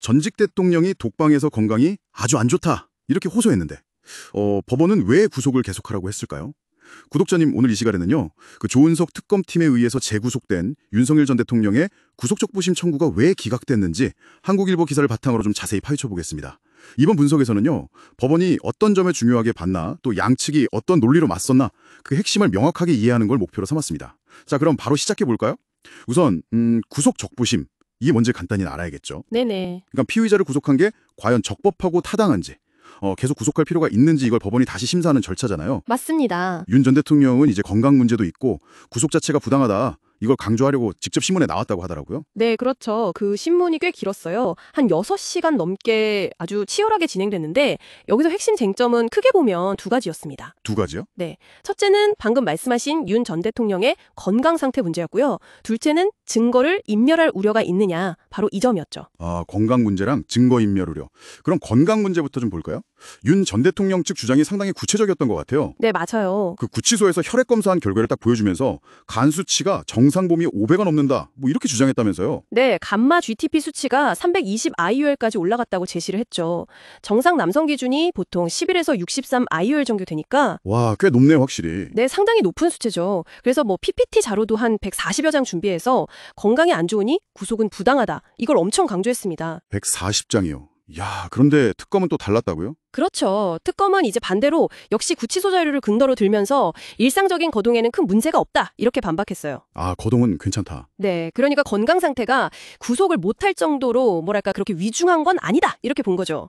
전직 대통령이 독방에서 건강이 아주 안 좋다 이렇게 호소했는데 법원은 왜 구속을 계속하라고 했을까요? 구독자님, 오늘 이 시간에는요, 그 조은석 특검팀에 의해서 재구속된 윤석열 전 대통령의 구속적부심 청구가 왜 기각됐는지 한국일보 기사를 바탕으로 좀 자세히 파헤쳐 보겠습니다. 이번 분석에서는요, 법원이 어떤 점을 중요하게 봤나, 또 양측이 어떤 논리로 맞섰나, 그 핵심을 명확하게 이해하는 걸 목표로 삼았습니다. 자, 그럼 바로 시작해 볼까요? 우선 구속적부심, 이게 뭔지 간단히 알아야겠죠. 네네. 그러니까 피의자를 구속한 게 과연 적법하고 타당한지, 계속 구속할 필요가 있는지 이걸 법원이 다시 심사하는 절차잖아요. 맞습니다. 윤 전 대통령은 이제 건강 문제도 있고 구속 자체가 부당하다, 이걸 강조하려고 직접 신문에 나왔다고 하더라고요. 네, 그렇죠. 그 신문이 꽤 길었어요. 한 6시간 넘게 아주 치열하게 진행됐는데 여기서 핵심 쟁점은 크게 보면 두 가지였습니다. 두 가지요? 네. 첫째는 방금 말씀하신 윤 전 대통령의 건강 상태 문제였고요. 둘째는 증거를 인멸할 우려가 있느냐, 바로 이 점이었죠. 아, 건강 문제랑 증거인멸 우려. 그럼 건강 문제부터 좀 볼까요? 윤 전 대통령 측 주장이 상당히 구체적이었던 것 같아요. 네, 맞아요. 그 구치소에서 혈액 검사한 결과를 딱 보여주면서 간 수치가 정상 범위 500가 넘는다, 뭐 이렇게 주장했다면서요. 네, 감마 GTP 수치가 320 IUL까지 올라갔다고 제시를 했죠. 정상 남성 기준이 보통 11에서 63 IUL 정도 되니까 와, 꽤 높네요, 확실히. 네, 상당히 높은 수치죠. 그래서 뭐 PPT 자료도 한 140여 장 준비해서 건강에 안 좋으니 구속은 부당하다, 이걸 엄청 강조했습니다. 140장이요. 야, 그런데 특검은 또 달랐다고요? 그렇죠. 특검은 이제 반대로 역시 구치소 자료를 근거로 들면서 일상적인 거동에는 큰 문제가 없다, 이렇게 반박했어요. 아, 거동은 괜찮다. 네, 그러니까 건강 상태가 구속을 못할 정도로 뭐랄까 그렇게 위중한 건 아니다, 이렇게 본 거죠.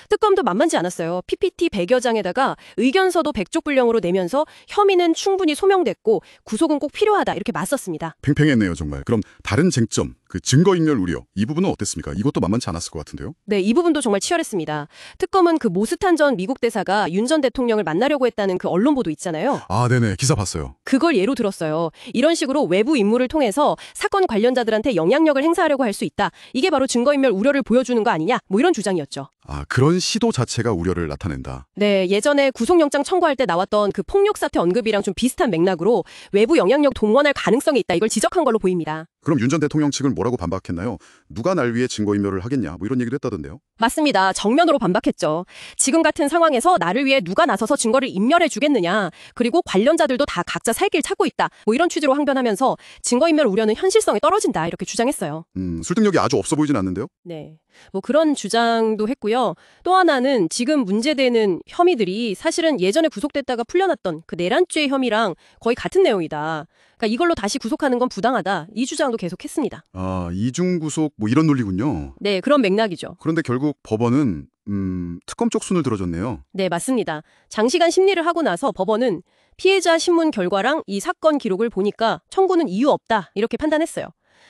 특검도 만만치 않았어요. PPT 100여 장에다가 의견서도 100쪽 분량으로 내면서 혐의는 충분히 소명됐고 구속은 꼭 필요하다, 이렇게 맞섰습니다. 팽팽했네요, 정말. 그럼 다른 쟁점, 그 증거인멸 우려, 이 부분은 어땠습니까? 이것도 만만치 않았을 것 같은데요? 네, 이 부분도 정말 치열했습니다. 특검은 그 모스탄 전 미국 대사가 윤 전 대통령을 만나려고 했다는 그 언론 보도 있잖아요. 아, 네네. 기사 봤어요. 그걸 예로 들었어요. 이런 식으로 외부 인물을 통해서 사건 관련자들한테 영향력을 행사하려고 할 수 있다, 이게 바로 증거인멸 우려를 보여주는 거 아니냐, 뭐 이런 주장이었죠. 아, 그런 시도 자체가 우려를 나타낸다. 네, 예전에 구속영장 청구할 때 나왔던 그 폭력 사태 언급이랑 좀 비슷한 맥락으로 외부 영향력 동원할 가능성이 있다, 이걸 지적한 걸로 보입니다. 그럼 윤 전 대통령 측은 뭐라고 반박했나요? 누가 날 위해 증거인멸을 하겠냐, 뭐 이런 얘기도 했다던데요. 맞습니다. 정면으로 반박했죠. 지금 같은 상황에서 나를 위해 누가 나서서 증거를 인멸해 주겠느냐, 그리고 관련자들도 다 각자 살 길 찾고 있다, 뭐 이런 취지로 항변하면서 증거인멸 우려는 현실성이 떨어진다, 이렇게 주장했어요. 설득력이 아주 없어 보이진 않는데요? 네, 뭐 그런 주장도 했고요. 또 하나는 지금 문제되는 혐의들이 사실은 예전에 구속됐다가 풀려났던 그 내란죄 혐의랑 거의 같은 내용이다, 그러니까 이걸로 다시 구속하는 건 부당하다, 이 주장도 계속했습니다. 아, 이중구속 뭐 이런 논리군요. 네, 그런 맥락이죠. 그런데 결국 법원은 특검 쪽 손을 들어줬네요. 네, 맞습니다. 장시간 심리를 하고 나서 법원은 피해자 신문 결과랑 이 사건 기록을 보니까 청구는 이유 없다, 이렇게 판단했어요.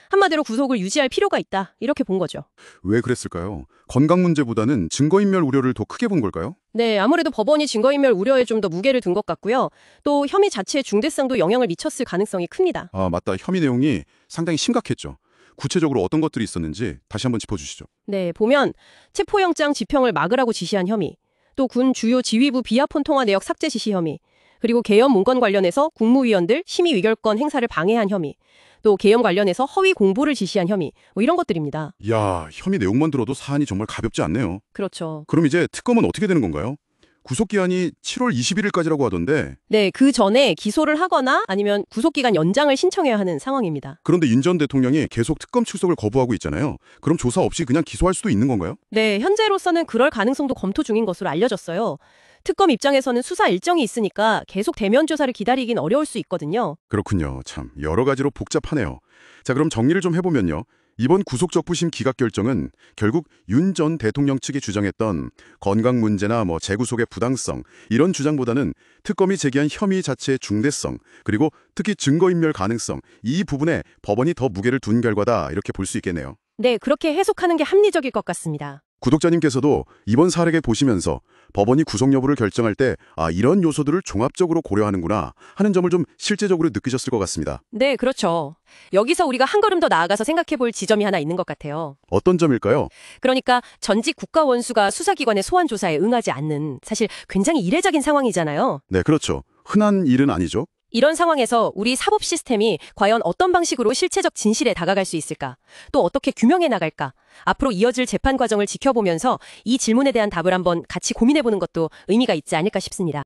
한마디로 구속을 유지할 필요가 있다, 이렇게 본 거죠. 왜 그랬을까요? 건강 문제보다는 증거인멸 우려를 더 크게 본 걸까요? 네, 아무래도 법원이 증거인멸 우려에 좀 더 무게를 둔 것 같고요. 또 혐의 자체의 중대성도 영향을 미쳤을 가능성이 큽니다. 아, 맞다. 혐의 내용이 상당히 심각했죠. 구체적으로 어떤 것들이 있었는지 다시 한번 짚어주시죠. 네, 보면 체포영장 집행을 막으라고 지시한 혐의, 또 군 주요 지휘부 비아폰 통화 내역 삭제 지시 혐의, 그리고 계엄 문건 관련해서 국무위원들 심의 의결권 행사를 방해한 혐의, 또 계엄 관련해서 허위 공보를 지시한 혐의, 뭐 이런 것들입니다. 야, 혐의 내용만 들어도 사안이 정말 가볍지 않네요. 그렇죠. 그럼 이제 특검은 어떻게 되는 건가요? 구속기한이 7월 21일까지라고 하던데, 네, 그 전에 기소를 하거나 아니면 구속기간 연장을 신청해야 하는 상황입니다. 그런데 윤 전 대통령이 계속 특검 출석을 거부하고 있잖아요. 그럼 조사 없이 그냥 기소할 수도 있는 건가요? 네, 현재로서는 그럴 가능성도 검토 중인 것으로 알려졌어요. 특검 입장에서는 수사 일정이 있으니까 계속 대면 조사를 기다리긴 어려울 수 있거든요. 그렇군요. 참 여러 가지로 복잡하네요. 자, 그럼 정리를 좀 해보면요. 이번 구속적부심 기각 결정은 결국 윤 전 대통령 측이 주장했던 건강 문제나 뭐 재구속의 부당성, 이런 주장보다는 특검이 제기한 혐의 자체의 중대성, 그리고 특히 증거인멸 가능성, 이 부분에 법원이 더 무게를 둔 결과다, 이렇게 볼 수 있겠네요. 네, 그렇게 해석하는 게 합리적일 것 같습니다. 구독자님께서도 이번 사례를 보시면서 법원이 구속 여부를 결정할 때 이런 요소들을 종합적으로 고려하는구나 하는 점을 좀 실제적으로 느끼셨을 것 같습니다. 네, 그렇죠. 여기서 우리가 한 걸음 더 나아가서 생각해 볼 지점이 하나 있는 것 같아요. 어떤 점일까요? 그러니까 전직 국가원수가 수사기관의 소환 조사에 응하지 않는, 사실 굉장히 이례적인 상황이잖아요. 네, 그렇죠. 흔한 일은 아니죠. 이런 상황에서 우리 사법 시스템이 과연 어떤 방식으로 실체적 진실에 다가갈 수 있을까? 또 어떻게 규명해 나갈까? 앞으로 이어질 재판 과정을 지켜보면서 이 질문에 대한 답을 한번 같이 고민해보는 것도 의미가 있지 않을까 싶습니다.